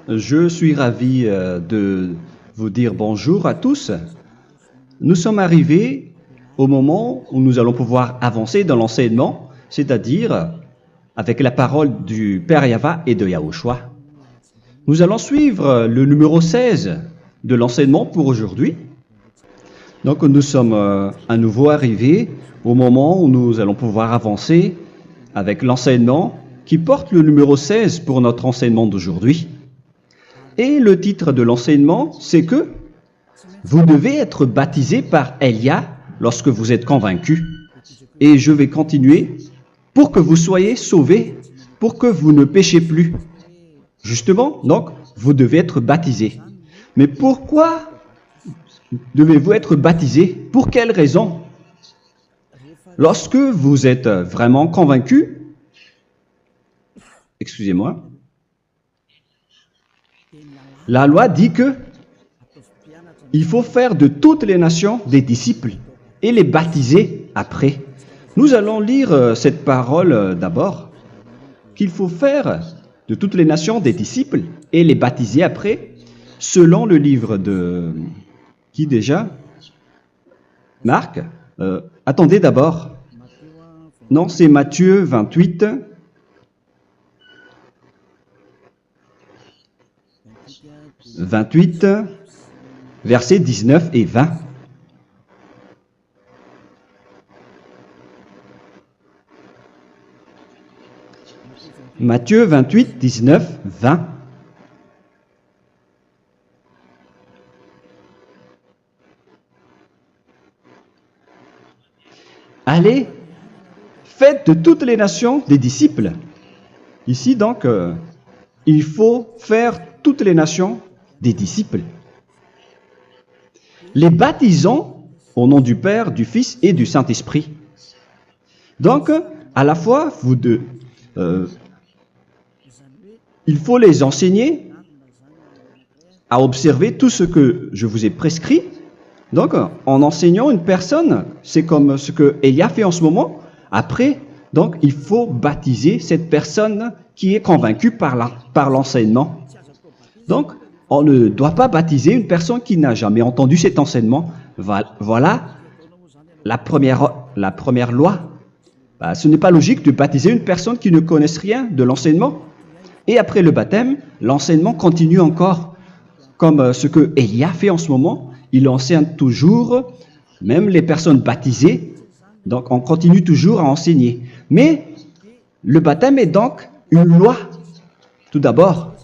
Je suis ravi de vous dire bonjour à tous. Nous sommes arrivés au moment où nous allons pouvoir avancer dans l'enseignement, c'est-à-dire avec la parole du Père Yava et de Yahushua. Nous allons suivre le numéro 16 de l'enseignement pour aujourd'hui. Donc nous sommes à nouveau arrivés au moment où nous allons pouvoir avancer avec l'enseignement qui porte le numéro 16 pour notre enseignement d'aujourd'hui. Et le titre de l'enseignement, c'est que vous devez être baptisé par Elia lorsque vous êtes convaincu. Et je vais continuer pour que vous soyez sauvés, pour que vous ne péchez plus. Justement, donc, vous devez être baptisé. Mais pourquoi devez-vous être baptisé? Pour quelle raison? Lorsque vous êtes vraiment convaincu, excusez-moi, la loi dit que il faut faire de toutes les nations des disciples et les baptiser après. Nous allons lire cette parole d'abord, qu'il faut faire de toutes les nations des disciples et les baptiser après, selon le livre de... Qui déjà? Marc. Attendez d'abord. Non, c'est Matthieu 28. Versets 19 et 20. Matthieu 28, 19, 20. Allez, faites de toutes les nations des disciples. Ici donc, il faut faire toutes les nations des disciples. Les baptisons au nom du Père, du Fils et du Saint-Esprit. Donc, à la fois, il faut les enseigner à observer tout ce que je vous ai prescrit. Donc, en enseignant une personne, c'est comme ce que Elia fait en ce moment. Après, donc, il faut baptiser cette personne qui est convaincue par l'enseignement. Donc, on ne doit pas baptiser une personne qui n'a jamais entendu cet enseignement. Voilà la première loi. Ce n'est pas logique de baptiser une personne qui ne connaisse rien de l'enseignement. Et après le baptême, l'enseignement continue encore, comme ce que Elia fait en ce moment. Il enseigne toujours, même les personnes baptisées. Donc, on continue toujours à enseigner. Mais le baptême est donc une loi, tout d'abord.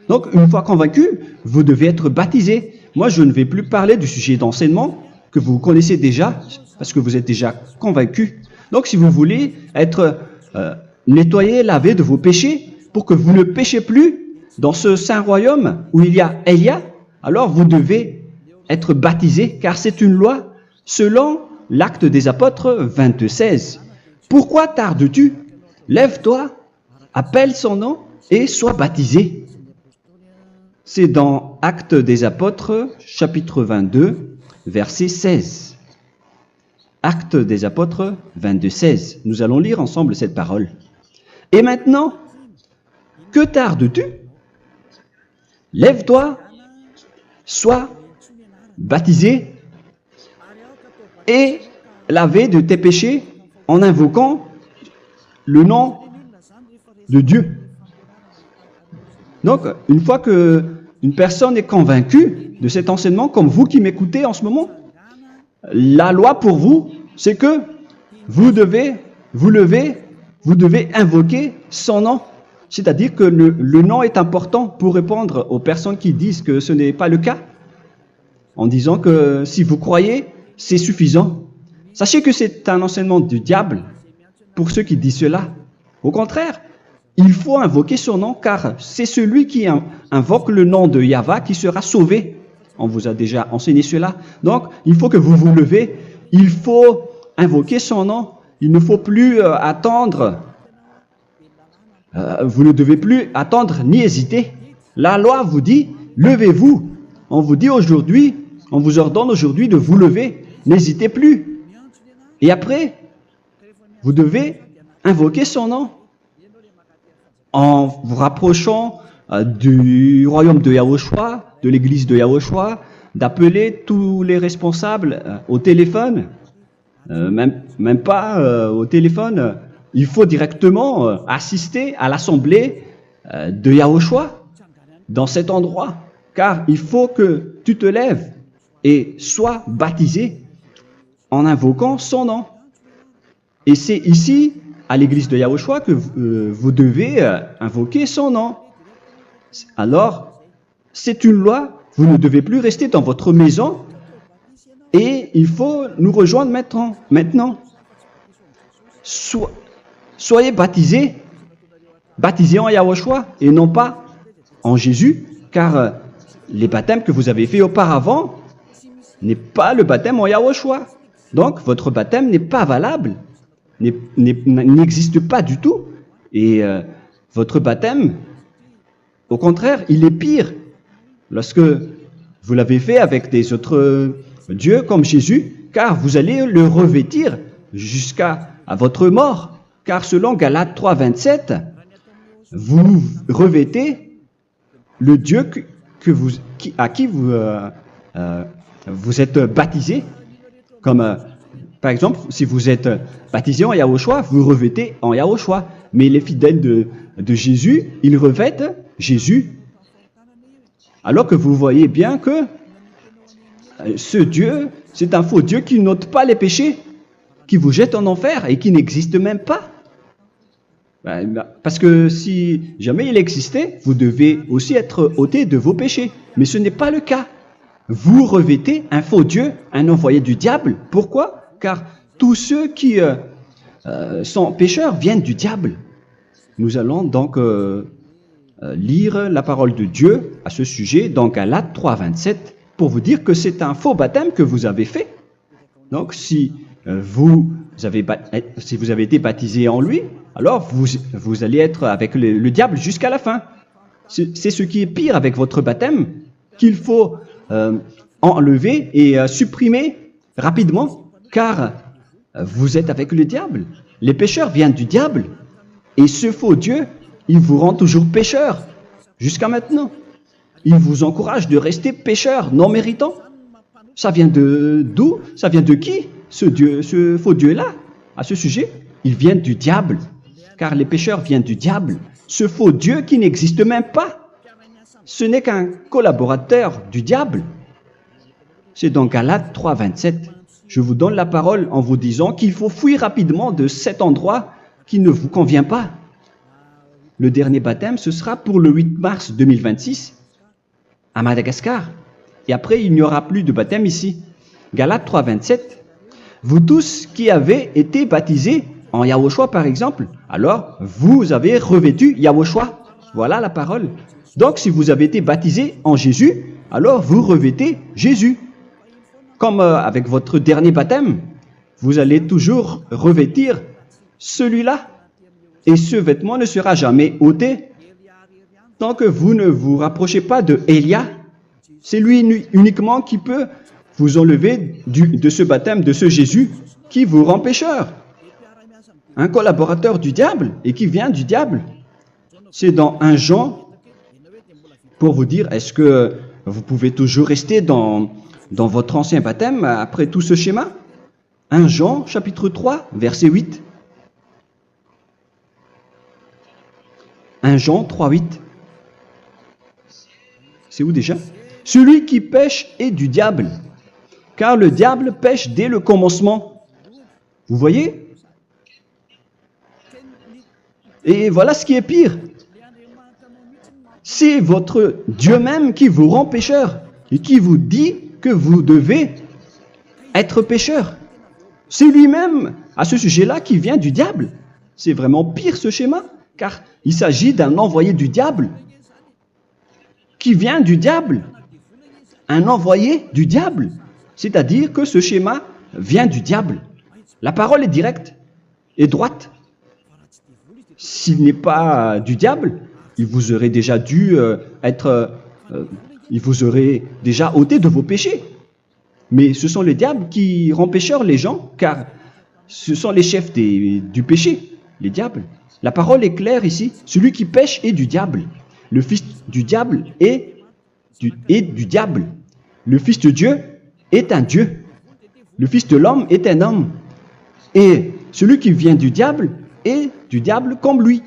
Donc, une fois convaincu, vous devez être baptisé. Moi, je ne vais plus parler du sujet d'enseignement que vous connaissez déjà, parce que vous êtes déjà convaincu. Donc, si vous voulez être nettoyé, lavé de vos péchés, pour que vous ne péchez plus dans ce saint royaume où il y a Elia, alors vous devez être baptisé, car c'est une loi selon l'Acte des Apôtres 22:16. Pourquoi tardes-tu? Lève-toi, appelle son nom et sois baptisé. C'est dans Actes des Apôtres, chapitre 22, verset 16. Actes des Apôtres 22:16. Nous allons lire ensemble cette parole. Et maintenant, que tardes-tu? Lève-toi, sois baptisé et lavé de tes péchés en invoquant le nom de Dieu. Donc, une fois qu'une personne est convaincue de cet enseignement, comme vous qui m'écoutez en ce moment, la loi pour vous, c'est que vous devez invoquer son nom. C'est-à-dire que le nom est important pour répondre aux personnes qui disent que ce n'est pas le cas, en disant que si vous croyez, c'est suffisant. Sachez que c'est un enseignement du diable pour ceux qui disent cela. Au contraire, il faut invoquer son nom, car c'est celui qui invoque le nom de Yahva qui sera sauvé. On vous a déjà enseigné cela. Donc, il faut que vous vous levez, il faut invoquer son nom. Il ne faut plus attendre. Vous ne devez plus attendre ni hésiter. La loi vous dit, levez-vous. On vous dit aujourd'hui, on vous ordonne aujourd'hui de vous lever. N'hésitez plus. Et après, vous devez invoquer son nom en vous rapprochant du royaume de Yahushua, de l'église de Yahushua, d'appeler tous les responsables au téléphone, même pas au téléphone. Il faut directement assister à l'assemblée de Yahushua dans cet endroit, car il faut que tu te lèves et sois baptisé en invoquant son nom. Et c'est ici, à l'église de Yahushua, que vous devez invoquer son nom. Alors, c'est une loi, vous ne devez plus rester dans votre maison et il faut nous rejoindre maintenant. Soyez baptisés en Yahushua et non pas en Jésus, car les baptêmes que vous avez faits auparavant n'est pas le baptême en Yahushua. Donc, votre baptême n'est pas valable, n'existe pas du tout. Et votre baptême, au contraire, il est pire lorsque vous l'avez fait avec des autres dieux comme Jésus, car vous allez le revêtir jusqu'à votre mort. Car selon Galates 3, 27, vous revêtez le Dieu à qui vous êtes baptisé. Comme par exemple, si vous êtes baptisé en Yahushua, vous revêtez en Yahushua. Mais les fidèles de Jésus, ils revêtent Jésus. Alors que vous voyez bien que ce Dieu, c'est un faux Dieu qui n'ôte pas les péchés, qui vous jette en enfer et qui n'existe même pas. Parce que si jamais il existait, vous devez aussi être ôté de vos péchés. Mais ce n'est pas le cas. Vous revêtez un faux Dieu, un envoyé du diable. Pourquoi? Car tous ceux qui sont pécheurs viennent du diable. Nous allons donc lire la parole de Dieu à ce sujet dans Galates 3, 27 pour vous dire que c'est un faux baptême que vous avez fait. Donc si vous avez été baptisé en lui, alors vous allez être avec le diable jusqu'à la fin. C'est ce qui est pire avec votre baptême qu'il faut enlever et supprimer rapidement, car vous êtes avec le diable. Les pécheurs viennent du diable, et ce faux Dieu, il vous rend toujours pécheur, jusqu'à maintenant. Il vous encourage de rester pécheur, non méritant. Ça vient d'où? Ça vient de qui, ce faux Dieu-là? À ce sujet, ils viennent du diable, car les pécheurs viennent du diable. Ce faux Dieu qui n'existe même pas, ce n'est qu'un collaborateur du diable. C'est dans Galates 3, 27. Je vous donne la parole en vous disant qu'il faut fuir rapidement de cet endroit qui ne vous convient pas. Le dernier baptême, ce sera pour le 8 mars 2026 à Madagascar. Et après, il n'y aura plus de baptême ici. Galates 3, 27. Vous tous qui avez été baptisés en Yahushua, par exemple, alors vous avez revêtu Yahushua. Voilà la parole. Donc, si vous avez été baptisé en Jésus, alors vous revêtez Jésus. Comme avec votre dernier baptême, vous allez toujours revêtir celui-là. Et ce vêtement ne sera jamais ôté tant que vous ne vous rapprochez pas de Élia. C'est lui uniquement qui peut vous enlever de ce baptême, de ce Jésus qui vous rend pécheur. Un collaborateur du diable et qui vient du diable. C'est dans 1 Jean, pour vous dire, est-ce que vous pouvez toujours rester dans votre ancien baptême après tout ce schéma? 1 Jean, chapitre 3, verset 8. 1 Jean 3, 8. C'est où déjà? Celui qui pêche est du diable, car le diable pêche dès le commencement. Vous voyez? Et voilà ce qui est pire. C'est votre Dieu même qui vous rend pécheur et qui vous dit que vous devez être pécheur. C'est lui-même, à ce sujet-là, qui vient du diable. C'est vraiment pire ce schéma, car il s'agit d'un envoyé du diable qui vient du diable. Un envoyé du diable. C'est-à-dire que ce schéma vient du diable. La parole est directe et droite. S'il n'est pas du diable, il vous aurait déjà il vous aurait déjà ôté de vos péchés. Mais ce sont les diables qui rendent pécheurs les gens, car ce sont les chefs du péché, les diables. La parole est claire ici. Celui qui pêche est du diable. le fils du diable est du diable. Le fils de Dieu est un Dieu. Le fils de l'homme est un homme. Et celui qui vient du diable est du diable comme lui.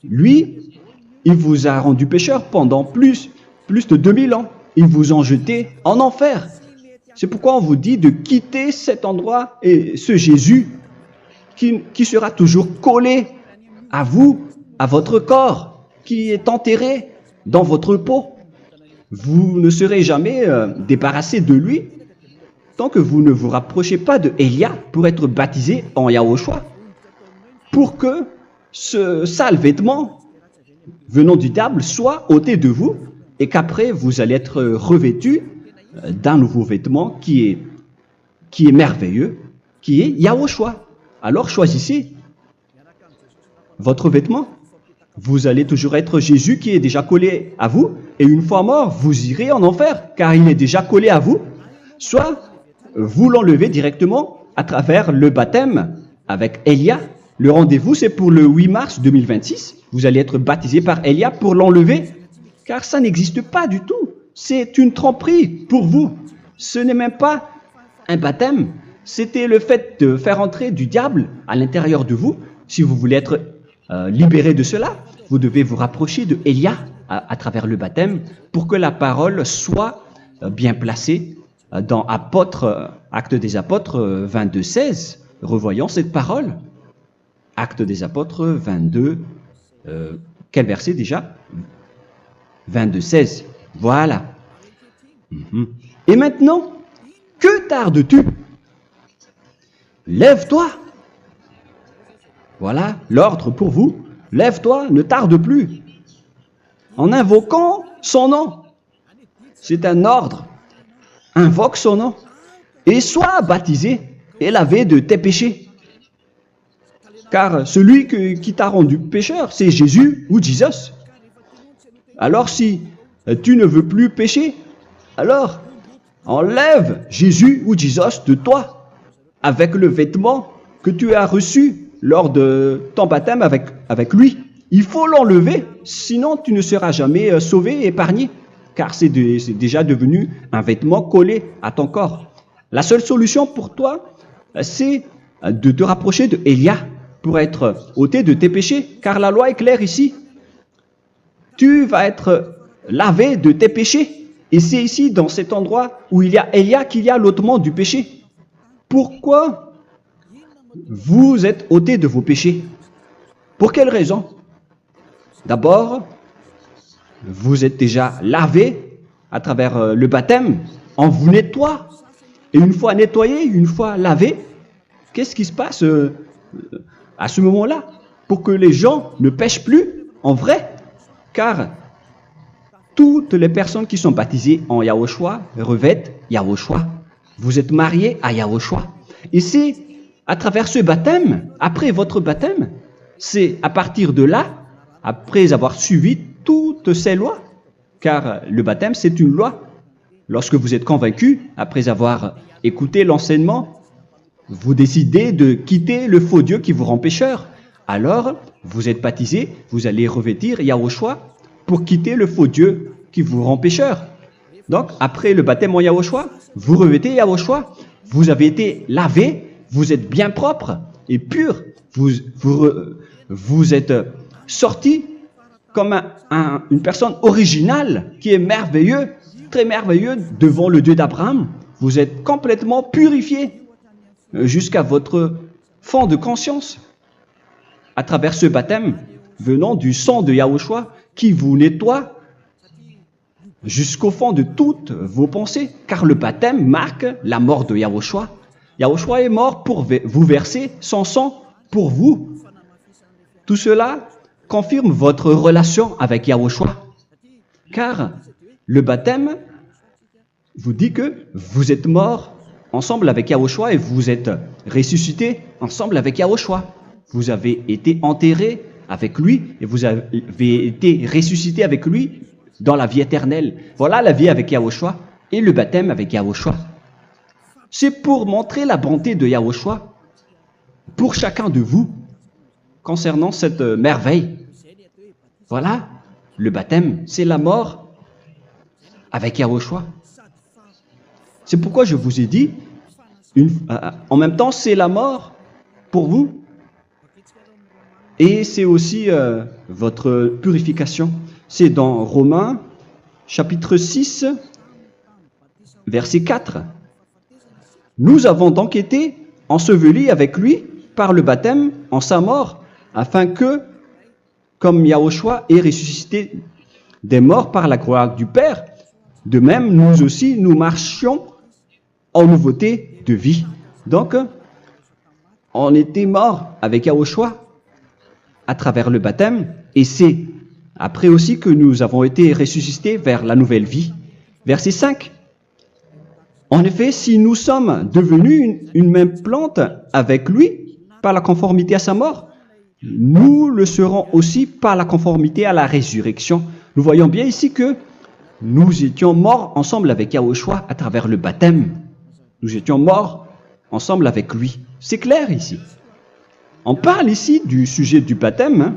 Lui, il vous a rendu pécheur pendant plus de 2000 ans. Il vous a jeté en enfer. C'est pourquoi on vous dit de quitter cet endroit et ce Jésus qui sera toujours collé à vous, à votre corps, qui est enterré dans votre peau. Vous ne serez jamais débarrassé de lui tant que vous ne vous rapprochez pas de Élia pour être baptisé en Yahushua, pour que ce sale vêtement venant du diable soit ôté de vous et qu'après vous allez être revêtu d'un nouveau vêtement qui est merveilleux, qui est Yahushua. Alors choisissez votre vêtement. Vous allez toujours être Jésus qui est déjà collé à vous, et une fois mort, vous irez en enfer, car il est déjà collé à vous. Soit vous l'enlevez directement à travers le baptême avec Élia. Le rendez-vous, c'est pour le 8 mars 2026. Vous allez être baptisé par Élia pour l'enlever, car ça n'existe pas du tout. C'est une tromperie pour vous. Ce n'est même pas un baptême. C'était le fait de faire entrer du diable à l'intérieur de vous. Si vous voulez être libéré de cela, vous devez vous rapprocher de Élia à travers le baptême pour que la parole soit bien placée dans Actes des Apôtres 22, 16. Revoyons cette parole. Actes des Apôtres 22, quel verset déjà? 22, 16. Voilà. Et maintenant, que tardes-tu? Lève-toi. Voilà l'ordre pour vous. Lève-toi, ne tarde plus. En invoquant son nom. C'est un ordre. Invoque son nom. Et sois baptisé et lavé de tes péchés. Car celui qui t'a rendu pécheur, c'est Jésus ou Jesus. Alors si tu ne veux plus pécher, alors enlève Jésus ou Jesus de toi avec le vêtement que tu as reçu lors de ton baptême avec lui. Il faut l'enlever, sinon tu ne seras jamais sauvé, épargné, car c'est déjà devenu un vêtement collé à ton corps. La seule solution pour toi, c'est de te rapprocher de Élia pour être ôté de tes péchés, car la loi est claire ici. Tu vas être lavé de tes péchés. Et c'est ici, dans cet endroit où il y a Élia, qu'il y a l'ôtement du péché. Pourquoi vous êtes ôté de vos péchés? Pour quelle raison? D'abord, vous êtes déjà lavé à travers le baptême. On vous nettoie. Et une fois nettoyé, une fois lavé, qu'est-ce qui se passe à ce moment-là? Pour que les gens ne pêchent plus en vrai. Car toutes les personnes qui sont baptisées en Yahushua revêtent Yahushua. Vous êtes mariés à Yahushua. Et c'est à travers ce baptême, après votre baptême, c'est à partir de là, après avoir suivi toutes ces lois, car le baptême c'est une loi. Lorsque vous êtes convaincu, après avoir écouté l'enseignement, vous décidez de quitter le faux Dieu qui vous rend pécheur. Alors, vous êtes baptisé, vous allez revêtir Yahushua pour quitter le faux Dieu qui vous rend pécheur. Donc, après le baptême en Yahushua, vous revêtez Yahushua, vous avez été lavé, vous êtes bien propre et pur, vous êtes sorti comme une personne originale qui est merveilleux, très merveilleux devant le Dieu d'Abraham. Vous êtes complètement purifié jusqu'à votre fond de conscience à travers ce baptême venant du sang de Yahushua qui vous nettoie jusqu'au fond de toutes vos pensées, car le baptême marque la mort de Yahushua. Yahushua est mort pour vous verser son sang pour vous. Tout cela confirme votre relation avec Yahushua, car le baptême vous dit que vous êtes mort ensemble avec Yahushua et vous êtes ressuscité ensemble avec Yahushua. Vous avez été enterré avec lui et vous avez été ressuscité avec lui dans la vie éternelle. Voilà la vie avec Yahushua et le baptême avec Yahushua. C'est pour montrer la bonté de Yahushua pour chacun de vous concernant cette merveille. Voilà le baptême, c'est la mort avec Yahushua. C'est pourquoi je vous ai dit, en même temps, c'est la mort pour vous et c'est aussi votre purification. C'est dans Romains, chapitre 6, verset 4. Nous avons donc été ensevelis avec lui par le baptême en sa mort, afin que, comme Yahushua est ressuscité des morts par la gloire du Père, de même, nous aussi, nous marchions en nouveauté de vie. Donc, on était morts avec Yahushua à travers le baptême, et c'est après aussi que nous avons été ressuscités vers la nouvelle vie. Verset 5. En effet, si nous sommes devenus une même plante avec lui par la conformité à sa mort, nous le serons aussi par la conformité à la résurrection. Nous voyons bien ici que nous étions morts ensemble avec Yahushua à travers le baptême. Nous étions morts ensemble avec lui. C'est clair ici. On parle ici du sujet du baptême.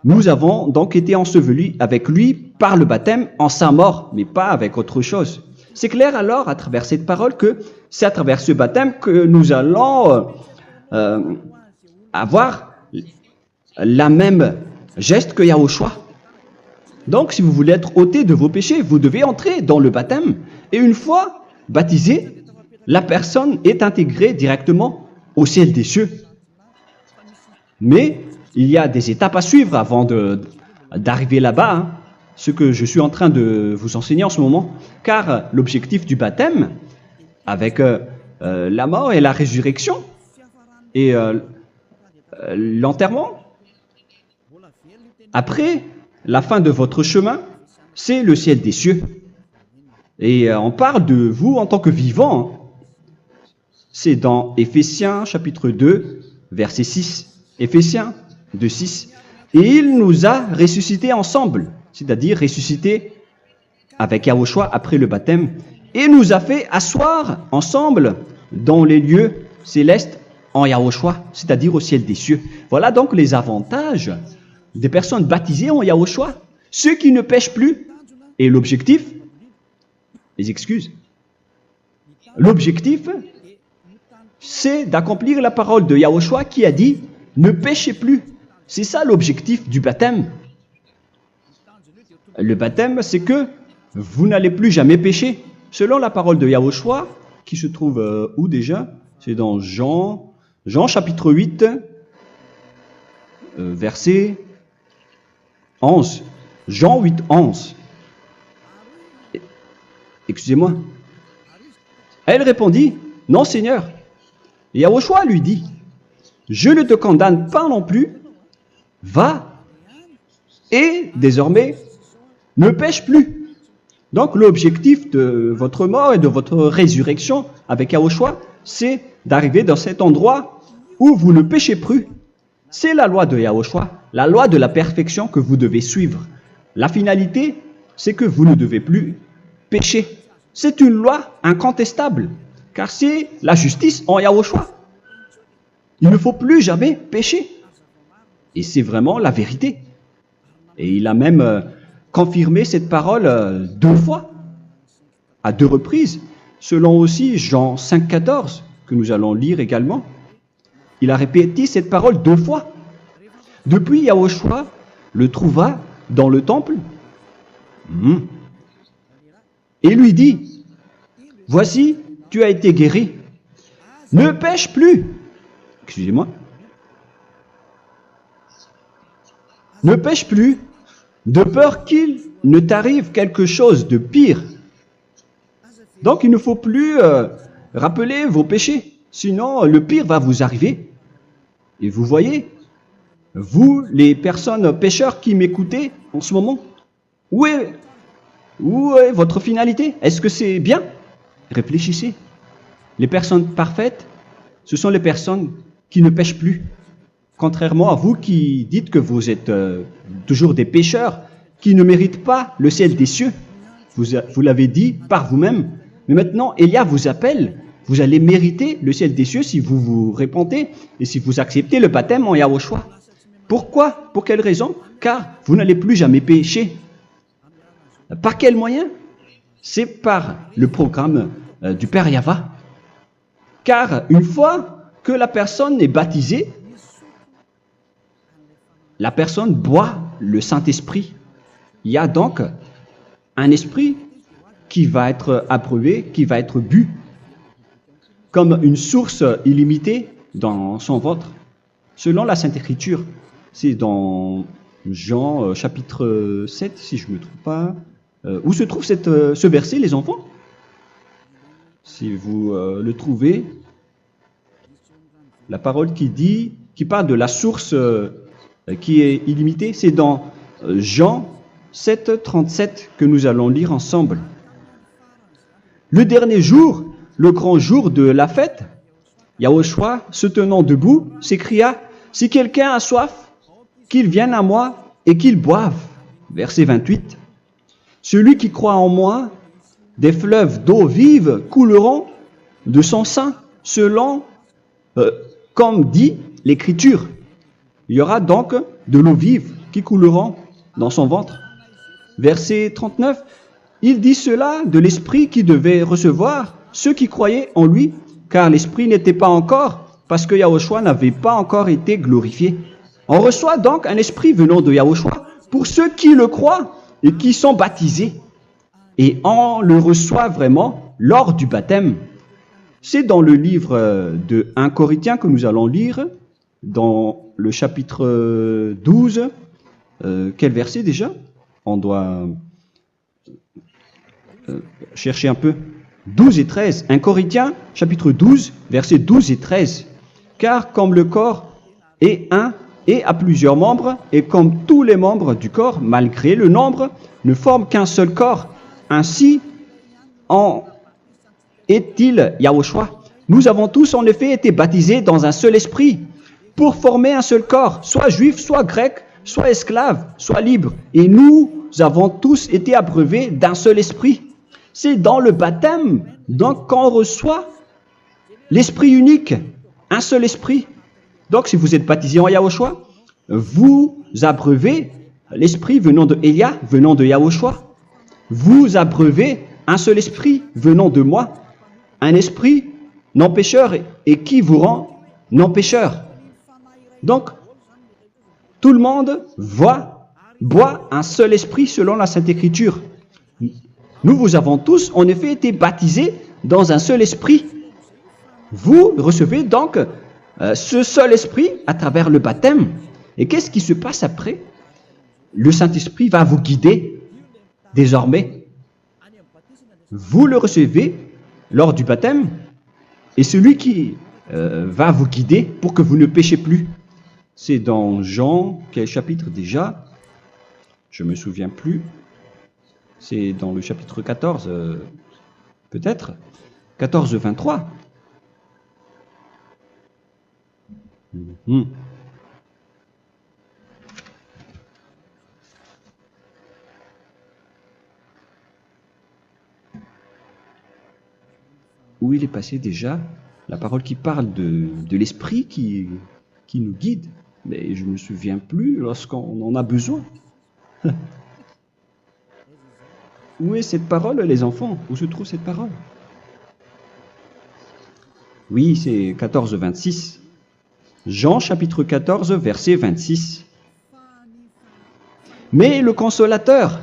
Nous avons donc été ensevelis avec lui par le baptême en sa mort, mais pas avec autre chose. C'est clair alors à travers cette parole que c'est à travers ce baptême que nous allons avoir la même geste que Yahushua. Donc, si vous voulez être ôté de vos péchés, vous devez entrer dans le baptême. Et une fois baptisé, la personne est intégrée directement au ciel des cieux. Mais il y a des étapes à suivre avant d'arriver là-bas, hein, ce que je suis en train de vous enseigner en ce moment. Car l'objectif du baptême, avec la mort et la résurrection, et l'enterrement, après la fin de votre chemin, c'est le ciel des cieux. Et on parle de vous en tant que vivant. C'est dans Éphésiens chapitre 2, verset 6. Éphésiens 2, 6. Et il nous a ressuscités ensemble, c'est-à-dire ressuscités avec Yahushua après le baptême, et nous a fait asseoir ensemble dans les lieux célestes en Yahushua, c'est-à-dire au ciel des cieux. Voilà donc les avantages des personnes baptisées en Yahushua, ceux qui ne pêchent plus. Et l'objectif, les excuses, l'objectif, c'est d'accomplir la parole de Yahushua qui a dit « Ne péchez plus ». C'est ça l'objectif du baptême. Le baptême, c'est que vous n'allez plus jamais pécher. Selon la parole de Yahushua, qui se trouve où déjà? C'est dans Jean chapitre 8, verset 11. Jean 8, 11. Excusez-moi. Elle répondit, « Non, Seigneur. » Et Yahushua lui dit, « Je ne te condamne pas non plus. Va et désormais ne pêche plus. » Donc l'objectif de votre mort et de votre résurrection avec Yahushua, c'est d'arriver dans cet endroit où vous ne péchez plus. C'est la loi de Yahushua, la loi de la perfection que vous devez suivre. La finalité, c'est que vous ne devez plus pécher. C'est une loi incontestable, car c'est la justice en Yahushua. Il ne faut plus jamais pécher. Et c'est vraiment la vérité. Et il a même confirmé cette parole 2 fois, à 2 reprises, selon aussi Jean 5, 14, que nous allons lire également. Il a répété cette parole 2 fois. Depuis, Yahushua le trouva dans le temple et lui dit, « Voici, tu as été guéri. Ne pêche plus. » Excusez-moi. Ne pêche plus, de peur qu'il ne t'arrive quelque chose de pire. Donc, il ne faut plus rappeler vos péchés, sinon le pire va vous arriver. Et vous voyez, vous, les personnes pécheurs qui m'écoutez en ce moment, où est votre finalité? Est-ce que c'est bien? Réfléchissez. Les personnes parfaites, ce sont les personnes qui ne pêchent plus. Contrairement à vous qui dites que vous êtes toujours des pécheurs qui ne méritent pas le ciel des cieux. Vous l'avez dit par vous-même. Mais maintenant, Élia vous appelle. Vous allez mériter le ciel des cieux si vous vous repentez et si vous acceptez le baptême en Yahushua. Pourquoi? Pour quelle raison? car vous n'allez plus jamais pécher. Par quel moyen? C'est par le programme du Père Yahva. Car une fois que la personne est baptisée, la personne boit le Saint-Esprit. Il y a donc un esprit qui va être approuvé, qui va être bu, comme une source illimitée dans son ventre, selon la Sainte Écriture. C'est dans Jean chapitre 7, si je ne me trompe pas. Où se trouve ce verset, les enfants? Si vous le trouvez, la parole qui parle de la source qui est illimitée, c'est dans Jean 7, 37 que nous allons lire ensemble. Le dernier jour, le grand jour de la fête, Yahushua, se tenant debout, s'écria, « Si quelqu'un a soif, qu'il vienne à moi et qu'il boive. » Verset 28. « Celui qui croit en moi, des fleuves d'eau vive couleront de son sein, selon, comme dit l'Écriture. » Il y aura donc de l'eau vive qui couleront dans son ventre. Verset 39. Il dit cela de l'Esprit qui devait recevoir ceux qui croyaient en lui, car l'Esprit n'était pas encore, parce que Yahushua n'avait pas encore été glorifié. On reçoit donc un Esprit venant de Yahushua pour ceux qui le croient et qui sont baptisés. Et on le reçoit vraiment lors du baptême. C'est dans le livre de 1 Corinthiens que nous allons lire, dans le chapitre 12. Quel verset déjà? On doit chercher un peu. 12 et 13. 1 Corinthiens, chapitre 12, versets 12 et 13. Car comme le corps est un et a plusieurs membres, et comme tous les membres du corps, malgré le nombre, ne forment qu'un seul corps, ainsi en est-il Yahushua. Nous avons tous en effet été baptisés dans un seul esprit, pour former un seul corps, soit juif, soit grec, soit esclave, soit libre. Et nous avons tous été abreuvés d'un seul esprit. C'est dans le baptême, donc, qu'on reçoit l'esprit unique, un seul esprit. Donc, si vous êtes baptisé en Yahushua, vous abreuvez l'esprit venant de Elia, venant de Yahushua. Vous abreuvez un seul esprit venant de moi, un esprit non pécheur et qui vous rend non pécheur. Donc, tout le monde boit un seul esprit selon la Sainte Écriture. Nous vous avons tous en effet été baptisés dans un seul esprit. Vous recevez donc ce seul esprit à travers le baptême. Et qu'est-ce qui se passe après? Le Saint-Esprit va vous guider désormais. Vous le recevez lors du baptême et celui qui va vous guider pour que vous ne péchez plus. C'est dans Jean, quel chapitre déjà? Je ne me souviens plus. C'est dans le chapitre 14, peut-être. 14, 23. Où il est passé déjà la parole qui parle de l'esprit qui nous guide. Mais je ne me souviens plus lorsqu'on en a besoin. Où est cette parole, les enfants? Où se trouve cette parole? Oui, c'est 14, 26. Jean chapitre 14, verset 26. Mais le consolateur,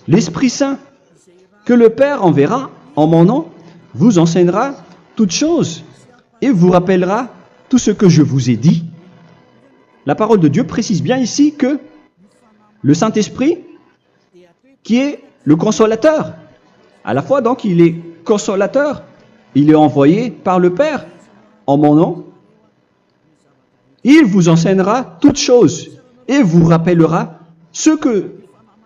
l'Esprit Saint, que le Père enverra en mon nom, vous enseignera toutes choses et vous rappellera tout ce que je vous ai dit. La parole de Dieu précise bien ici que le Saint-Esprit, qui est le consolateur, à la fois donc il est consolateur, il est envoyé par le Père en mon nom, il vous enseignera toutes choses et vous rappellera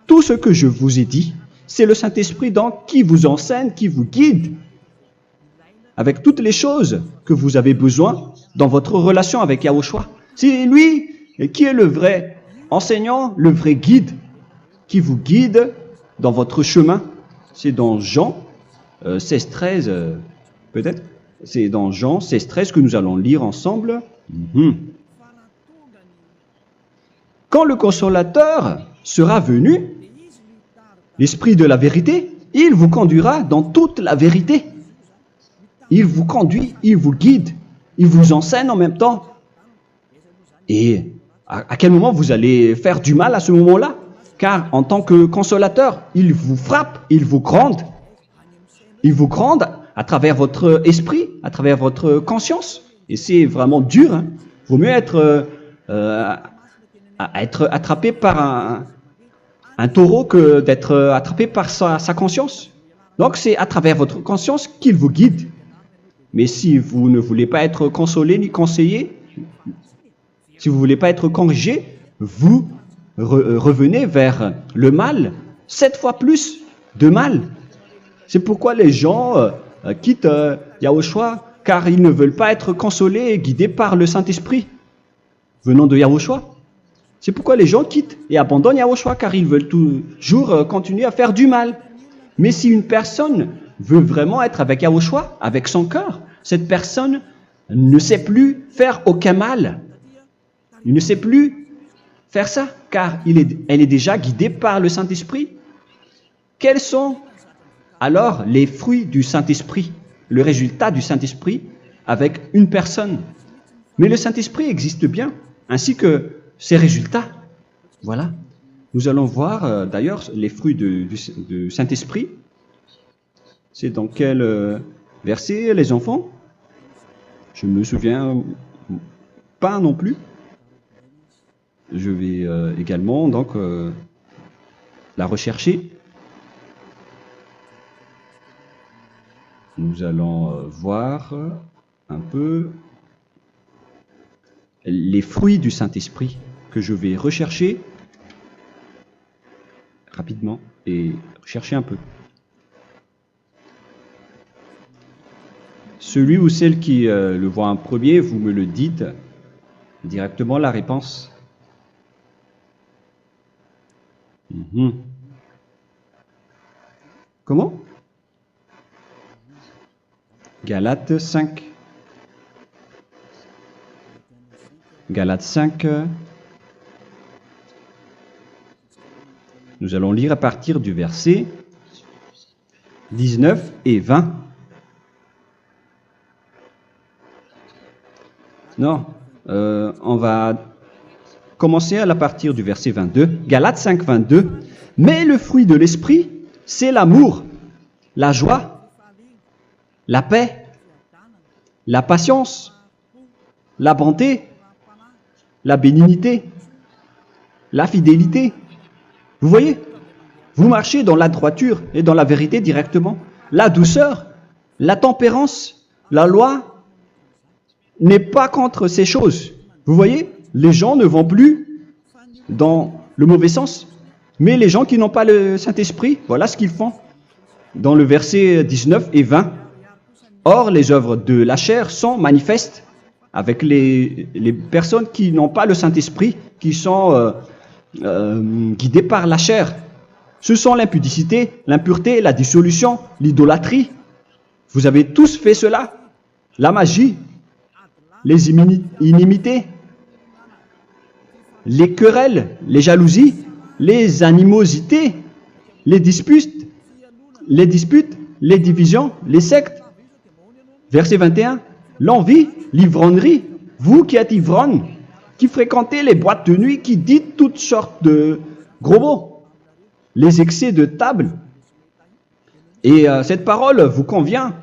tout ce que je vous ai dit. C'est le Saint-Esprit donc qui vous enseigne, qui vous guide avec toutes les choses que vous avez besoin dans votre relation avec Yahushua. C'est lui qui est le vrai enseignant, le vrai guide, qui vous guide dans votre chemin. C'est dans Jean 16, 13, peut-être. C'est dans Jean 16, 13 que nous allons lire ensemble. quand le consolateur sera venu, l'Esprit de la vérité, il vous conduira dans toute la vérité. Il vous conduit, il vous guide, il vous enseigne en même temps. Et à quel moment vous allez faire du mal à ce moment-là? Car en tant que consolateur, il vous frappe, il vous gronde. Il vous gronde à travers votre esprit, à travers votre conscience. Et c'est vraiment dur. Hein. Il vaut mieux être attrapé par un taureau que d'être attrapé par sa conscience. Donc c'est à travers votre conscience qu'il vous guide. Mais si vous ne voulez pas être consolé ni conseillé, si vous ne voulez pas être corrigé, vous revenez vers le mal, 7 fois plus de mal. C'est pourquoi les gens quittent Yahushua, car ils ne veulent pas être consolés et guidés par le Saint-Esprit venant de Yahushua. C'est pourquoi les gens quittent et abandonnent Yahushua, car ils veulent toujours continuer à faire du mal. Mais si une personne veut vraiment être avec Yahushua, avec son cœur, cette personne ne sait plus faire aucun mal. Il ne sait plus faire ça, car elle est déjà guidée par le Saint-Esprit. Quels sont alors les fruits du Saint-Esprit, le résultat du Saint-Esprit avec une personne? Mais le Saint-Esprit existe bien, ainsi que ses résultats. Voilà. Nous allons voir d'ailleurs les fruits du Saint-Esprit. C'est dans quel verset, les enfants? Je ne me souviens pas non plus. Je vais également donc la rechercher. Nous allons voir un peu les fruits du Saint-Esprit que je vais rechercher rapidement et chercher un peu. Celui ou celle qui le voit en premier, vous me le dites directement la réponse. Comment? Galates 5. Galates 5. Nous allons lire à partir du verset 19 et 20. Non, on va commencer à partir du verset 22. Galates 5, 22. Mais le fruit de l'esprit, c'est l'amour, la joie, la paix, la patience, la bonté, la bénignité, la fidélité. Vous voyez, vous marchez dans la droiture et dans la vérité directement. La douceur, la tempérance, la loi n'est pas contre ces choses. Vous voyez, les gens ne vont plus dans le mauvais sens. Mais les gens qui n'ont pas le Saint-Esprit, voilà ce qu'ils font. Dans le verset 19 et 20. Or, les œuvres de la chair sont manifestes avec les personnes qui n'ont pas le Saint-Esprit, qui sont guidées par la chair. Ce sont l'impudicité, l'impureté, la dissolution, l'idolâtrie. Vous avez tous fait cela. La magie, les inimités, les querelles, les jalousies, les animosités, les disputes, les divisions, les sectes. Verset 21, l'envie, l'ivrognerie, vous qui êtes ivrognes, qui fréquentez les boîtes de nuit, qui dites toutes sortes de gros mots, les excès de table. Et cette parole vous convient,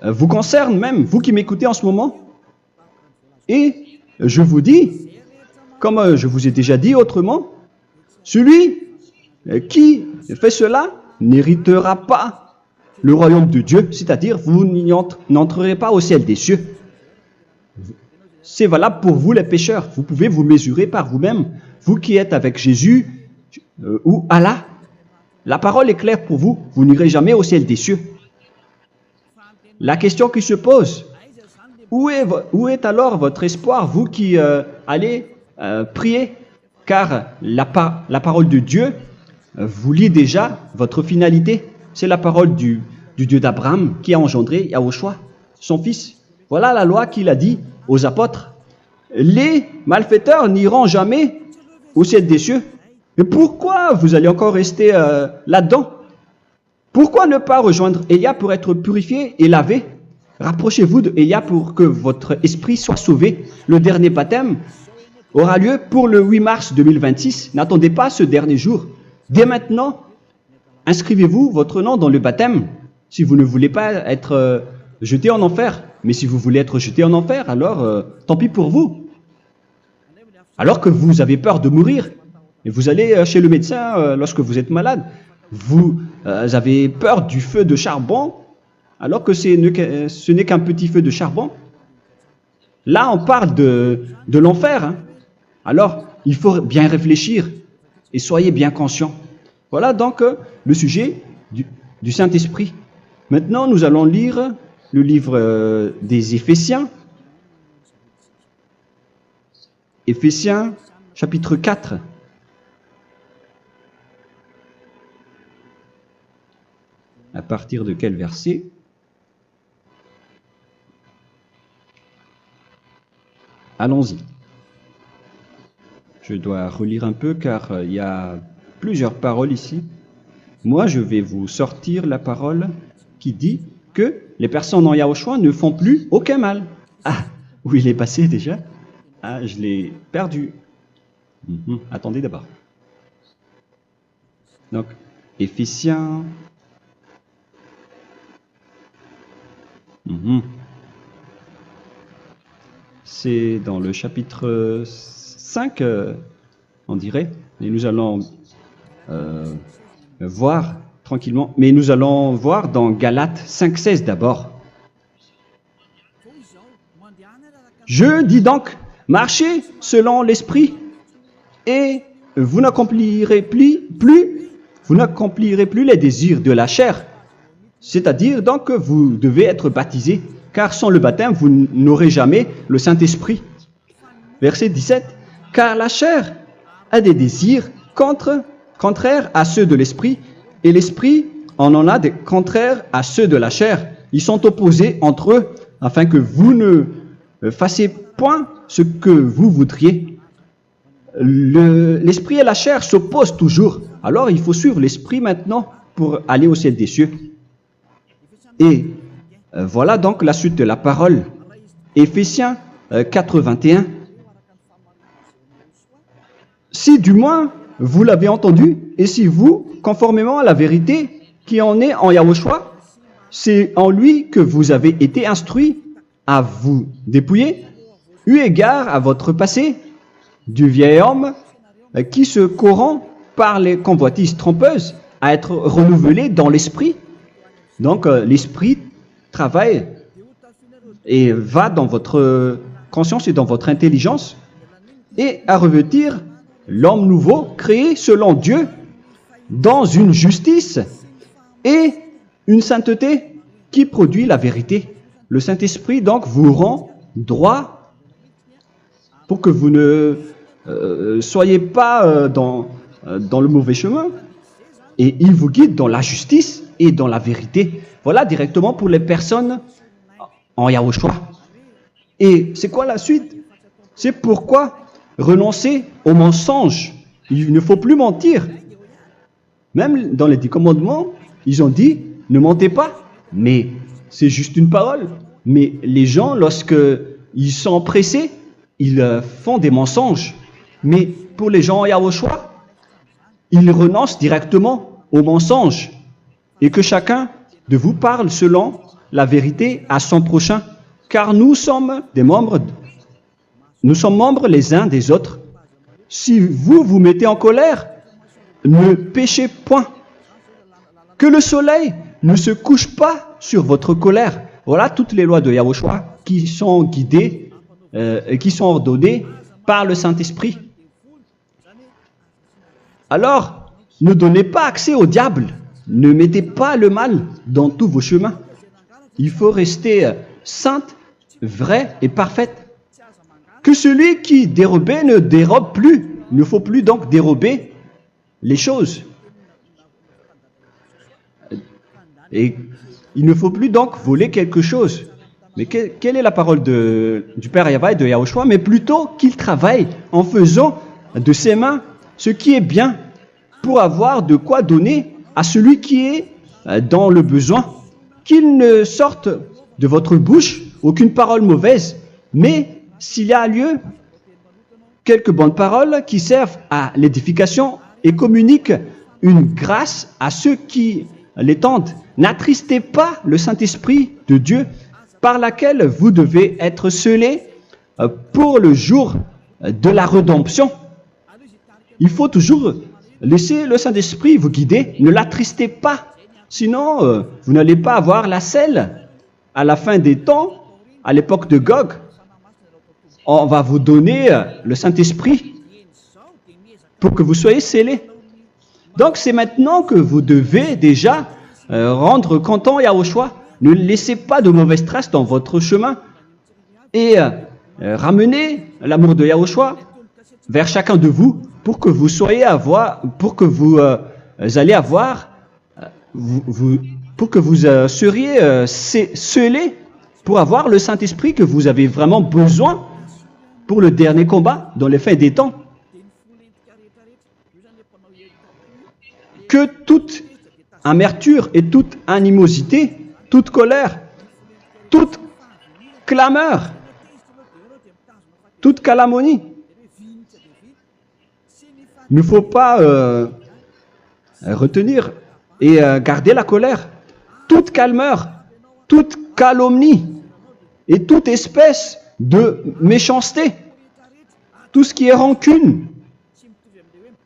vous concerne même, vous qui m'écoutez en ce moment. Et je vous dis, comme je vous ai déjà dit autrement, celui qui fait cela n'héritera pas le royaume de Dieu, c'est-à-dire vous n'entrerez pas au ciel des cieux. C'est valable pour vous les pécheurs. Vous pouvez vous mesurer par vous-même, vous qui êtes avec Jésus ou Allah. La parole est claire pour vous, vous n'irez jamais au ciel des cieux. La question qui se pose, où est alors votre espoir, vous qui allez prier? Car la parole de Dieu vous lit déjà votre finalité. C'est la parole du Dieu d'Abraham qui a engendré Yahushua, son fils. Voilà la loi qu'il a dit aux apôtres. Les malfaiteurs n'iront jamais au ciel des cieux. Mais pourquoi vous allez encore rester là-dedans? Pourquoi ne pas rejoindre Élia pour être purifié et lavé? Rapprochez-vous de Élia pour que votre esprit soit sauvé. Le dernier baptême aura lieu pour le 8 mars 2026. N'attendez pas ce dernier jour. Dès maintenant, inscrivez-vous votre nom dans le baptême si vous ne voulez pas être jeté en enfer. Mais si vous voulez être jeté en enfer, alors tant pis pour vous. Alors que vous avez peur de mourir, et vous allez chez le médecin lorsque vous êtes malade, vous avez peur du feu de charbon, alors que ce n'est qu'un petit feu de charbon. Là, on parle de l'enfer. Hein. Alors, il faut bien réfléchir et soyez bien conscients. Voilà donc le sujet du Saint-Esprit. Maintenant, nous allons lire le livre des Éphésiens. Éphésiens, chapitre 4. À partir de quel verset? Allons-y. Je dois relire un peu car il y a plusieurs paroles ici. Moi, je vais vous sortir la parole qui dit que les personnes en Yahushua ne font plus aucun mal. Ah, où il est passé déjà? Ah, je l'ai perdu. Attendez d'abord. Donc, Éphésiens. C'est dans le chapitre 5, on dirait. Et nous allons voir tranquillement. Mais nous allons voir dans Galates 5,16 d'abord. Je dis donc, marchez selon l'esprit et vous n'accomplirez plus les désirs de la chair. C'est-à-dire donc que vous devez être baptisé, car sans le baptême, vous n'aurez jamais le Saint-Esprit. Verset 17. Car la chair a des désirs contraires à ceux de l'esprit, et l'esprit en a des contraires à ceux de la chair. Ils sont opposés entre eux, afin que vous ne fassiez point ce que vous voudriez. L'esprit et la chair s'opposent toujours. Alors il faut suivre l'esprit maintenant pour aller au ciel des cieux. Et voilà donc la suite de la parole. Éphésiens 4:21. Si du moins vous l'avez entendu, et si vous, conformément à la vérité qui en est en Yahushua, c'est en lui que vous avez été instruits à vous dépouiller, eu égard à votre passé, du vieil homme qui se corrompt par les convoitises trompeuses, à être renouvelé dans l'esprit. Donc l'esprit travaille et va dans votre conscience et dans votre intelligence et à revêtir l'homme nouveau créé selon Dieu dans une justice et une sainteté qui produit la vérité. Le Saint-Esprit donc vous rend droit pour que vous ne soyez pas dans le mauvais chemin, et il vous guide dans la justice et dans la vérité. Voilà directement pour les personnes en Yahushua. Et c'est quoi la suite? C'est pourquoi renoncer au mensonge. Il ne faut plus mentir. Même dans les 10 commandements, ils ont dit ne mentez pas. Mais c'est juste une parole. Mais les gens, lorsqu'ils sont pressés, ils font des mensonges. Mais pour les gens en Yahushua, ils renoncent directement au mensonge. Et que chacun de vous parle selon la vérité à son prochain. Car nous sommes membres les uns des autres. Si vous vous mettez en colère, ne péchez point. Que le soleil ne se couche pas sur votre colère. Voilà toutes les lois de Yahushua qui sont guidées et qui sont ordonnées par le Saint-Esprit. Alors, ne donnez pas accès au diable. Ne mettez pas le mal dans tous vos chemins. Il faut rester sainte, vraie et parfaite. Que celui qui dérobait ne dérobe plus. Il ne faut plus donc dérober les choses. Et il ne faut plus donc voler quelque chose. Mais quelle est la parole du Père Yahweh et de Yahushua? Mais plutôt qu'il travaille en faisant de ses mains ce qui est bien pour avoir de quoi donner à celui qui est dans le besoin. Qu'il ne sorte de votre bouche aucune parole mauvaise, mais s'il y a lieu, quelques bonnes paroles qui servent à l'édification et communiquent une grâce à ceux qui l'étendent. N'attristez pas le Saint-Esprit de Dieu par laquelle vous devez être scellés pour le jour de la rédemption. Il faut toujours laisser le Saint-Esprit vous guider, ne l'attristez pas, sinon vous n'allez pas avoir la selle. À la fin des temps, à l'époque de Gog, on va vous donner le Saint-Esprit pour que vous soyez scellés. Donc c'est maintenant que vous devez déjà rendre content Yahushua. Ne laissez pas de mauvaises traces dans votre chemin et ramenez l'amour de Yahushua vers chacun de vous pour que vous soyez seriez scellés pour avoir le Saint-Esprit que vous avez vraiment besoin pour le dernier combat dans les fins des temps. Que toute amertume et toute animosité, toute colère, toute clameur, toute calomnie, il ne faut pas retenir et garder la colère. Toute calmeur, toute calomnie et toute espèce de méchanceté, tout ce qui est rancune,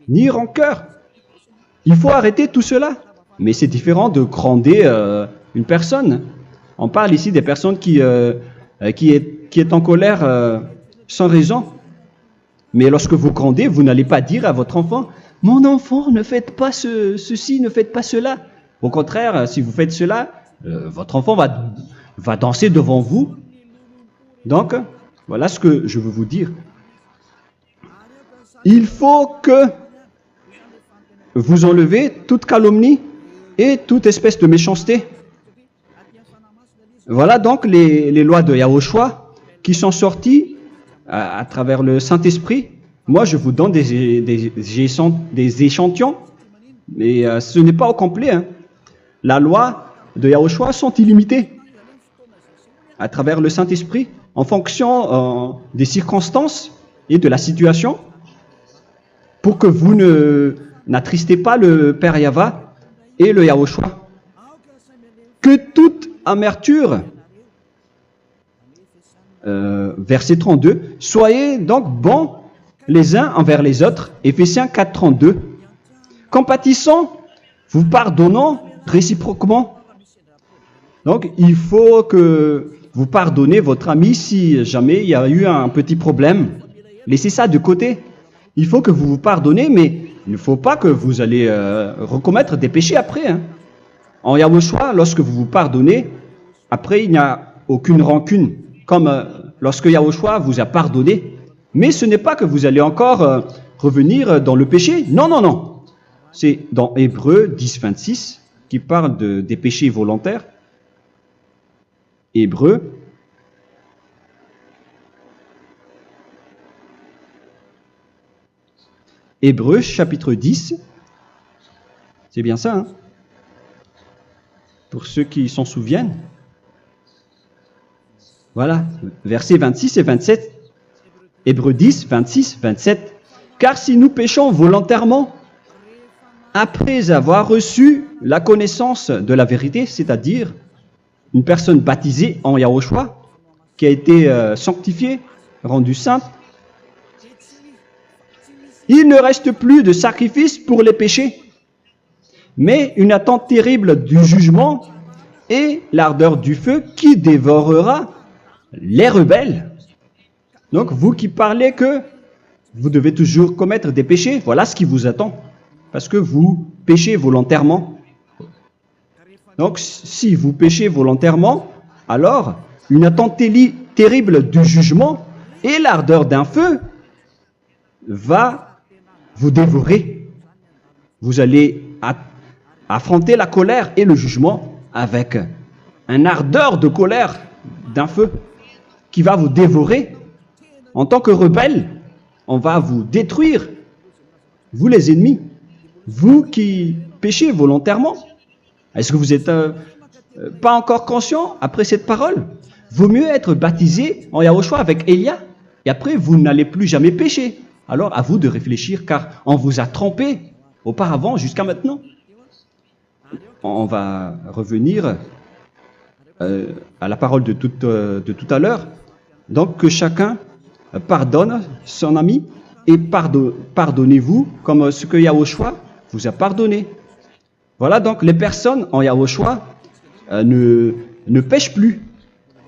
ni rancœur. Il faut arrêter tout cela. Mais c'est différent de gronder une personne. On parle ici des personnes qui est en colère sans raison. Mais lorsque vous grondez, vous n'allez pas dire à votre enfant « Mon enfant, ne faites pas ceci, ne faites pas cela ». Au contraire, si vous faites cela, votre enfant va danser devant vous. Donc, voilà ce que je veux vous dire. Il faut que vous enlevez toute calomnie et toute espèce de méchanceté. Voilà donc les lois de Yahushua qui sont sorties à travers le Saint-Esprit. Moi, je vous donne des échantillons, mais ce n'est pas au complet. Hein. La loi de Yahushua sont illimitées à travers le Saint-Esprit en fonction des circonstances et de la situation pour que vous n'attristez pas le Père Yahva et le Yahushua. Que toute amertume, verset 32, soyez donc bons les uns envers les autres, Éphésiens 4, 32. Compatissant, vous pardonnant réciproquement. Donc, il faut que vous pardonnez votre ami si jamais il y a eu un petit problème. Laissez ça de côté. Il faut que vous vous pardonnez, mais il ne faut pas que vous allez recommettre des péchés après. Hein. En Yahushua, lorsque vous vous pardonnez, après il n'y a aucune rancune, comme lorsque Yahushua vous a pardonné. Mais ce n'est pas que vous allez encore revenir dans le péché. Non, non, non. C'est dans Hébreux 10, 26 qui parle des péchés volontaires. Hébreux. Hébreux chapitre 10. C'est bien ça, hein? Pour ceux qui s'en souviennent. Voilà, versets 26 et 27. Hébreux 10, 26, 27. Car si nous péchons volontairement, après avoir reçu la connaissance de la vérité, c'est-à-dire une personne baptisée en Yahushua, qui a été sanctifiée, rendue sainte, il ne reste plus de sacrifice pour les péchés, mais une attente terrible du jugement et l'ardeur du feu qui dévorera les rebelles. Donc, vous qui parlez que vous devez toujours commettre des péchés, voilà ce qui vous attend, parce que vous péchez volontairement. Donc, si vous péchez volontairement, alors une attente terrible du jugement et l'ardeur d'un feu va vous dévorer. Vous allez affronter la colère et le jugement avec une ardeur de colère d'un feu qui va vous dévorer en tant que rebelle. on va vous détruire, vous les ennemis, vous qui péchez volontairement. Est-ce que vous n'êtes pas encore conscient après cette parole? Vaut mieux être baptisé en Yahushua avec Elia, et après vous n'allez plus jamais pécher. Alors à vous de réfléchir, car on vous a trompé auparavant jusqu'à maintenant. On va revenir à la parole de tout à l'heure. Donc que chacun pardonne son ami et pardonnez-vous comme ce que Yahushua vous a pardonné. Voilà donc les personnes en Yahushua ne pêchent plus.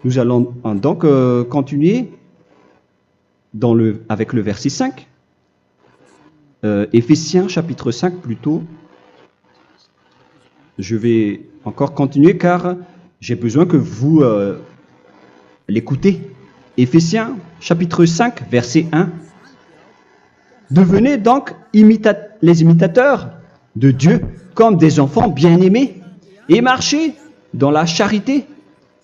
Nous allons donc continuer avec le verset 5. Éphésiens chapitre 5 plutôt. Je vais encore continuer car j'ai besoin que vous l'écoutez. Éphésiens chapitre 5 verset 1. Devenez donc les imitateurs de Dieu comme des enfants bien-aimés et marchez dans la charité.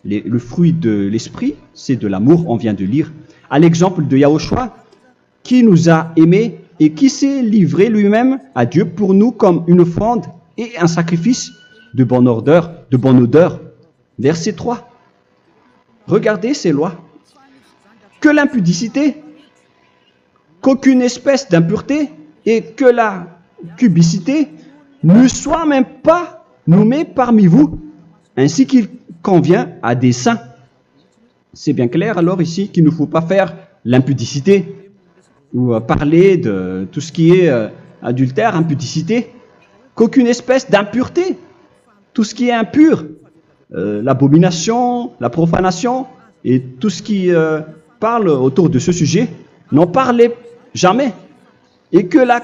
Le fruit de l'esprit, c'est de l'amour, on vient de lire, à l'exemple de Yahushua qui nous a aimés et qui s'est livré lui-même à Dieu pour nous comme une offrande et un sacrifice de bonne odeur. Verset 3. Regardez ces lois. Que l'impudicité, qu'aucune espèce d'impureté et que la cubicité ne soient même pas nommés parmi vous, ainsi qu'il convient à des saints. C'est bien clair alors ici qu'il ne faut pas faire l'impudicité ou parler de tout ce qui est adultère, impudicité, qu'aucune espèce d'impureté, tout ce qui est impur, l'abomination, la profanation et tout ce qui parle autour de ce sujet, n'en parlez jamais. Et que la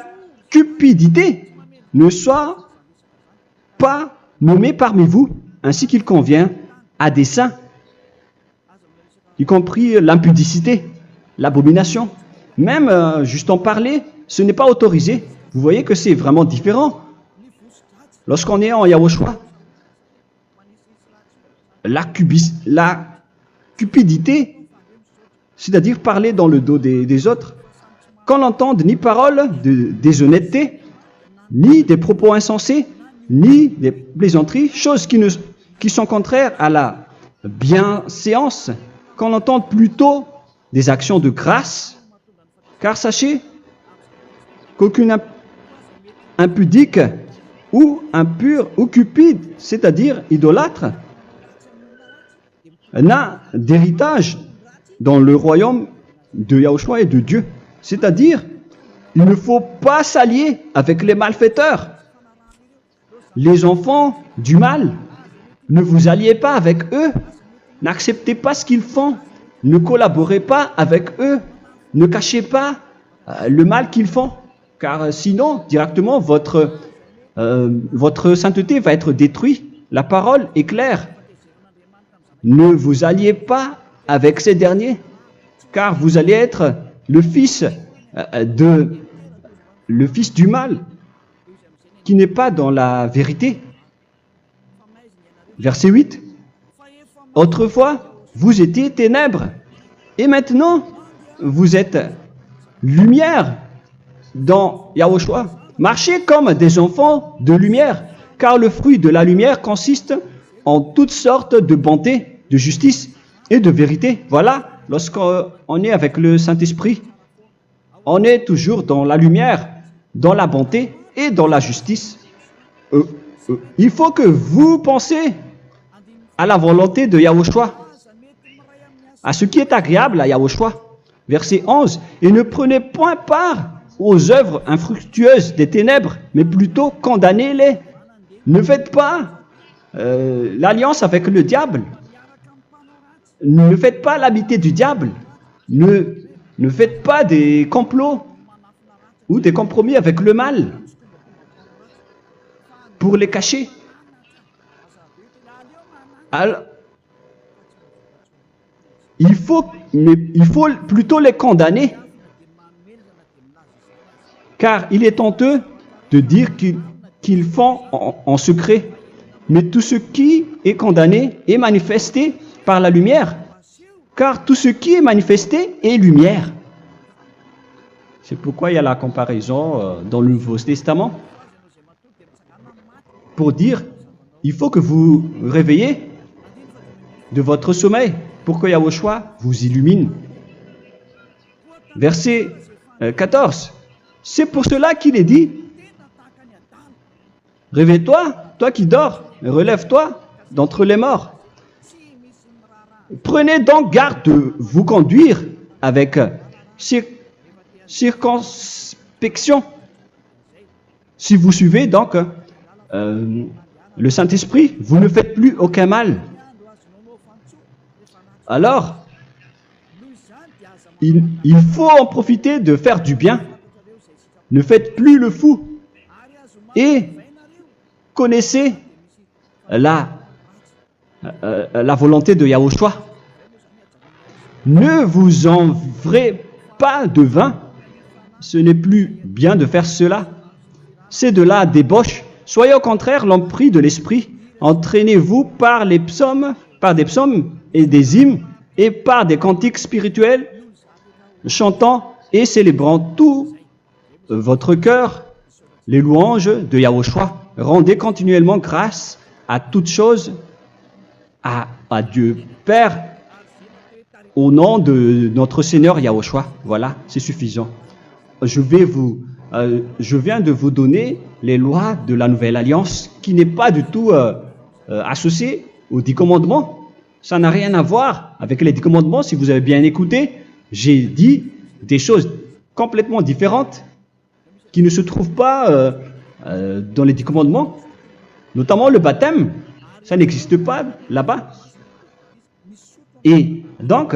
cupidité ne soit pas nommée parmi vous, ainsi qu'il convient à des saints, y compris l'impudicité, l'abomination. Même juste en parler, ce n'est pas autorisé. Vous voyez que c'est vraiment différent. Lorsqu'on est en Yahushua, la cupidité, c'est-à-dire parler dans le dos des autres, qu'on n'entende ni parole de déshonnêteté, ni des propos insensés, ni des plaisanteries, choses qui sont contraires à la bienséance, qu'on entende plutôt des actions de grâce, car sachez qu'aucune impudique ou impure ou cupide, c'est-à-dire idolâtre, n'a d'héritage dans le royaume de Yahushua et de Dieu. C'est-à-dire, il ne faut pas s'allier avec les malfaiteurs. Les enfants du mal, ne vous alliez pas avec eux. N'acceptez pas ce qu'ils font. Ne collaborez pas avec eux. Ne cachez pas le mal qu'ils font. Car sinon, directement, votre sainteté va être détruite. La parole est claire. Ne vous alliez pas avec ces derniers, car vous allez être le fils du mal, qui n'est pas dans la vérité. Verset 8. Autrefois, vous étiez ténèbres, et maintenant, vous êtes lumière dans Yahushua. Marchez comme des enfants de lumière, car le fruit de la lumière consiste en toutes sortes de bonté, de justice et de vérité. Voilà, lorsqu'on est avec le Saint-Esprit, on est toujours dans la lumière, dans la bonté et dans la justice. Il faut que vous pensiez à la volonté de Yahushua, à ce qui est agréable à Yahushua. Verset 11. Et ne prenez point part aux œuvres infructueuses des ténèbres, mais plutôt condamnez-les. Ne faites pas l'alliance avec le diable. Ne faites pas l'amitié du diable. Ne faites pas des complots ou des compromis avec le mal pour les cacher. Alors, il faut plutôt les condamner, car il est honteux de dire qu'ils font en secret. Mais tout ce qui est condamné est manifesté par la lumière, car tout ce qui est manifesté est lumière. C'est pourquoi il y a la comparaison dans le Nouveau Testament pour dire, il faut que vous réveillez de votre sommeil pour que Yahushua vous illumine. Verset 14. C'est pour cela qu'il est dit, réveille-toi, toi qui dors, relève-toi d'entre les morts. Prenez donc garde de vous conduire avec circonspection. Si vous suivez donc le Saint-Esprit, vous ne faites plus aucun mal. Alors, il faut en profiter de faire du bien. Ne faites plus le fou. Et connaissez la volonté de Yahushua. Ne vous envrez pas de vin. Ce n'est plus bien de faire cela. C'est de la débauche. Soyez au contraire l'empris de l'esprit. Entraînez-vous par des psaumes et des hymnes et par des cantiques spirituels, chantant et célébrant tout votre cœur les louanges de Yahushua. Rendez continuellement grâce à toutes choses à Dieu Père au nom de notre Seigneur Yahushua. Voilà, c'est suffisant. Je viens de vous donner les lois de la Nouvelle Alliance qui n'est pas du tout associée aux 10 commandements. Ça n'a rien à voir avec les 10 commandements. Si vous avez bien écouté, j'ai dit des choses complètement différentes qui ne se trouvent pas dans les 10 commandements. Notamment le baptême, ça n'existe pas là-bas. Et donc,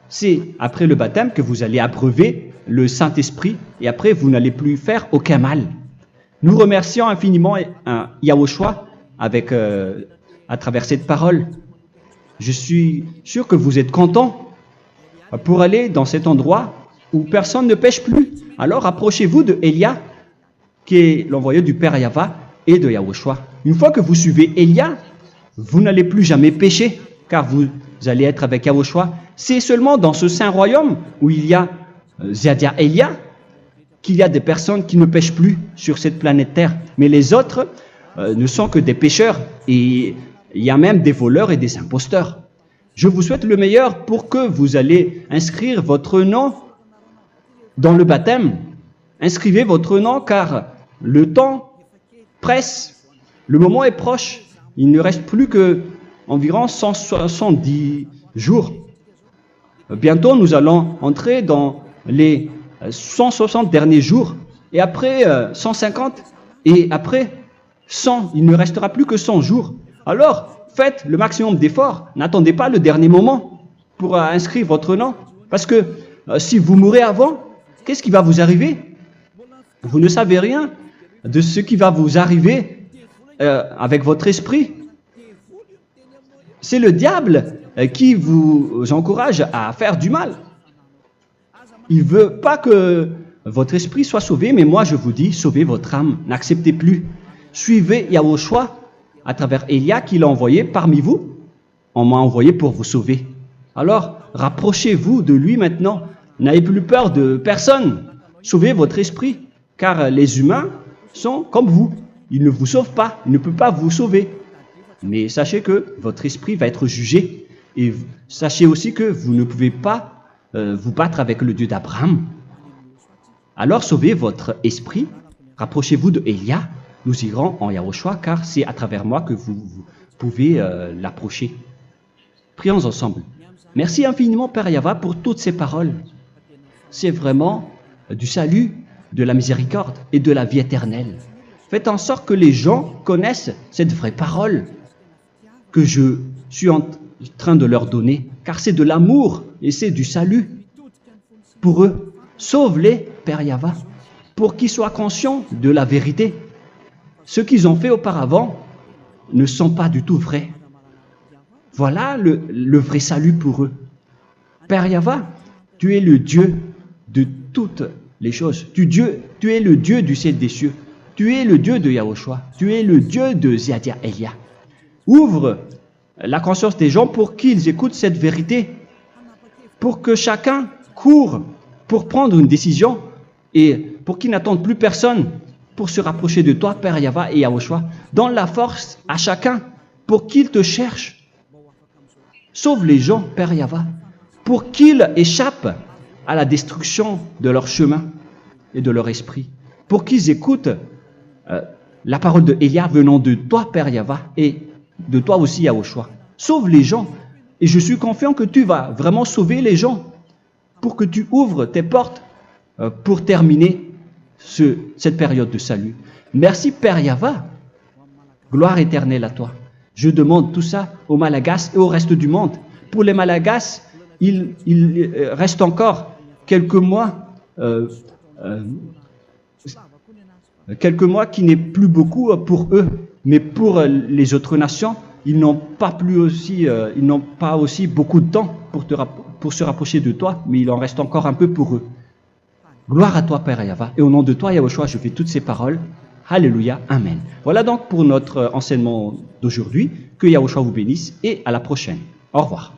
c'est après le baptême que vous allez abreuver le Saint-Esprit et après vous n'allez plus faire aucun mal. Nous remercions infiniment Yahushua à travers cette parole. Je suis sûr que vous êtes contents pour aller dans cet endroit où personne ne pêche plus. Alors approchez-vous de Élia, qui est l'envoyé du Père Yahva et de Yahushua. Une fois que vous suivez Élia, vous n'allez plus jamais pécher, car vous allez être avec Yahushua. C'est seulement dans ce saint royaume où il y a Ziadia Elia qu'il y a des personnes qui ne pêchent plus sur cette planète Terre. Mais les autres ne sont que des pécheurs et il y a même des voleurs et des imposteurs. Je vous souhaite le meilleur pour que vous allez inscrire votre nom dans le baptême. Inscrivez votre nom car le temps presse, le moment est proche. Il ne reste plus que environ 170 jours. Bientôt, nous allons entrer dans les 160 derniers jours, et après 150, et après 100. Il ne restera plus que 100 jours. Alors, faites le maximum d'efforts. N'attendez pas le dernier moment pour inscrire votre nom. Parce que si vous mourrez avant, qu'est-ce qui va vous arriver? Vous ne savez rien de ce qui va vous arriver avec votre esprit. C'est le diable qui vous encourage à faire du mal. Il ne veut pas que votre esprit soit sauvé, mais moi je vous dis, sauvez votre âme, n'acceptez plus. Suivez Yahushua à travers Élia qu'il a envoyé parmi vous. On m'a envoyé pour vous sauver. Alors, rapprochez-vous de lui maintenant. N'ayez plus peur de personne. Sauvez votre esprit, car les humains sont comme vous. Ils ne vous sauvent pas, ils ne peuvent pas vous sauver. Mais sachez que votre esprit va être jugé. Et sachez aussi que vous ne pouvez pas vous battre avec le Dieu d'Abraham. Alors sauvez votre esprit, rapprochez-vous de Élia, nous irons en Yahushua, car c'est à travers moi que vous pouvez l'approcher. Prions ensemble. Merci infiniment Père Yahva pour toutes ces paroles. C'est vraiment du salut, de la miséricorde et de la vie éternelle. Faites en sorte que les gens connaissent cette vraie parole que je suis en train de leur donner, car c'est de l'amour et c'est du salut pour eux. Sauve-les, Père Yahva, pour qu'ils soient conscients de la vérité. Ce qu'ils ont fait auparavant ne sont pas du tout vrais. Voilà le vrai salut pour eux. Père Yahva, tu es le Dieu de toutes les choses. Tu es le Dieu du ciel des cieux. Tu es le Dieu de Yahushua. Tu es le Dieu de Ziadia Elia. Ouvre la conscience des gens pour qu'ils écoutent cette vérité, pour que chacun court pour prendre une décision et pour qu'ils n'attendent plus personne pour se rapprocher de toi, Père Yahweh et Yahushua. Donne la force à chacun pour qu'il te cherche. Sauve les gens, Père Yahweh, pour qu'ils échappent à la destruction de leur chemin et de leur esprit, pour qu'ils écoutent la parole de Élia venant de toi, Père Yahweh, et de toi aussi, Yahushua. Sauve les gens, et je suis confiant que tu vas vraiment sauver les gens, pour que tu ouvres tes portes pour terminer cette période de salut. Merci, Père Yahweh. Gloire éternelle à toi. Je demande tout ça aux Malagasy et au reste du monde. Pour les Malagasy, il reste encore quelques mois qui n'est plus beaucoup pour eux. Mais pour les autres nations, ils n'ont pas aussi beaucoup de temps pour se rapprocher de toi, mais il en reste encore un peu pour eux. Gloire à toi, Père Yahweh. Et au nom de toi, Yahushua, je fais toutes ces paroles. Alléluia, Amen. Voilà donc pour notre enseignement d'aujourd'hui. Que Yahushua vous bénisse et à la prochaine. Au revoir.